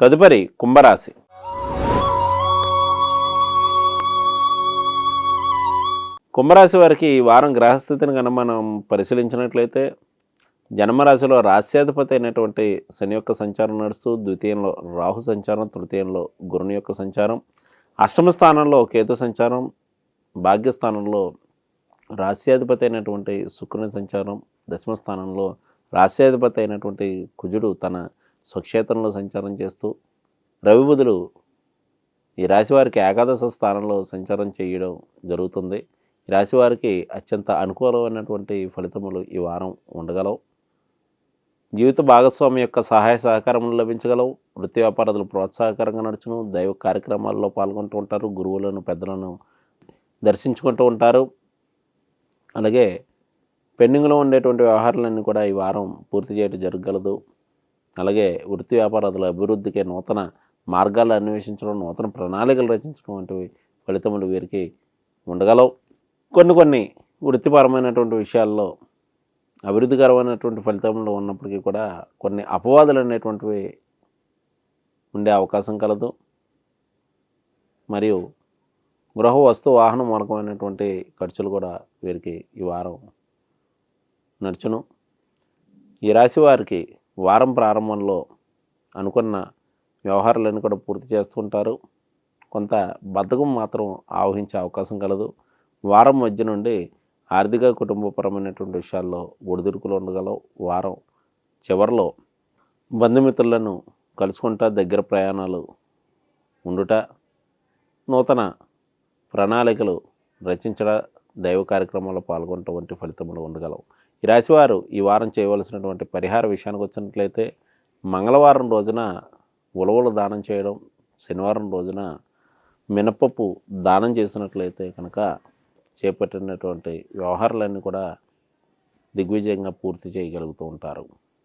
తదుపరి కుంభరాశి. కుంభరాశి వారికి ఈ వారం గ్రహస్థితిని కనుక మనం పరిశీలించినట్లయితే జన్మరాశిలో రాశ్యాధిపతి అయినటువంటి శని యొక్క సంచారం నడుస్తూ, ద్వితీయంలో రాహు సంచారం, తృతీయంలో గురుని యొక్క సంచారం, అష్టమ స్థానంలో కేతు సంచారం, భాగ్యస్థానంలో రాశ్యాధిపతి అయినటువంటి శుక్రుని సంచారం, దశమ స్థానంలో రాశ్యాధిపతి అయినటువంటి కుజుడు తన స్వక్షేత్రంలో సంచారం చేస్తూ, రవి బుధులు ఈ రాశి వారికి ఏకాదశ స్థానంలో సంచారం చేయడం జరుగుతుంది. ఈ రాశి వారికి అత్యంత అనుకూలమైనటువంటి ఫలితములు ఈ వారం ఉండగలవు. జీవిత భాగస్వామి యొక్క సహాయ సహకారములు లభించగలవు. వృత్తి వ్యాపారాలు ప్రోత్సాహకరంగా నడుచును. దైవ కార్యక్రమాల్లో పాల్గొంటూ ఉంటారు. గురువులను, పెద్దలను దర్శించుకుంటూ ఉంటారు. అలాగే పెండింగ్లో ఉండేటువంటి వ్యవహారాలన్నీ కూడా ఈ వారం పూర్తి చేయడం జరగగలదు. అలాగే వృత్తి వ్యాపారాల అభివృద్ధికి నూతన మార్గాలు అన్వేషించడం, నూతన ప్రణాళికలు రచించడం వంటివి ఫలితములు వీరికి ఉండగలవు. కొన్ని వృత్తిపరమైనటువంటి విషయాల్లో అభివృద్ధికరమైనటువంటి ఫలితములు ఉన్నప్పటికీ కూడా కొన్ని అపవాదులు అనేటువంటివి ఉండే అవకాశం కలదు. మరియు గృహ వస్తు వాహన మూలకమైనటువంటి ఖర్చులు కూడా వీరికి ఈ వారం నడుచును. ఈ రాశి వారికి వారం ప్రారంభంలో అనుకున్న వ్యవహారాలన్నీ కూడా పూర్తి చేస్తుంటారు. కొంత బద్ధకం మాత్రం ఆవహించే అవకాశం కలదు. వారం మధ్య నుండి ఆర్థిక కుటుంబపరమైనటువంటి విషయాల్లో ఒడిదుడుకులు ఉండగలవు. వారం చివరిలో బంధుమిత్రులను కలుసుకుంటా, దగ్గర ప్రయాణాలు ఉండుట, నూతన ప్రణాళికలు రచించడం, దైవ కార్యక్రమాల్లో పాల్గొనడం వంటి ఫలితములు ఉండగలవు. ఈ రాశివారు ఈ వారం చేయవలసినటువంటి పరిహార విషయానికి వచ్చినట్లయితే మంగళవారం రోజున ఉలవలు దానం చేయడం, శనివారం రోజున మినపప్పు దానం చేసినట్లయితే కనుక చేపట్టినటువంటి వ్యవహారాలన్నీ కూడా దిగ్విజయంగా పూర్తి చేయగలుగుతూ ఉంటారు.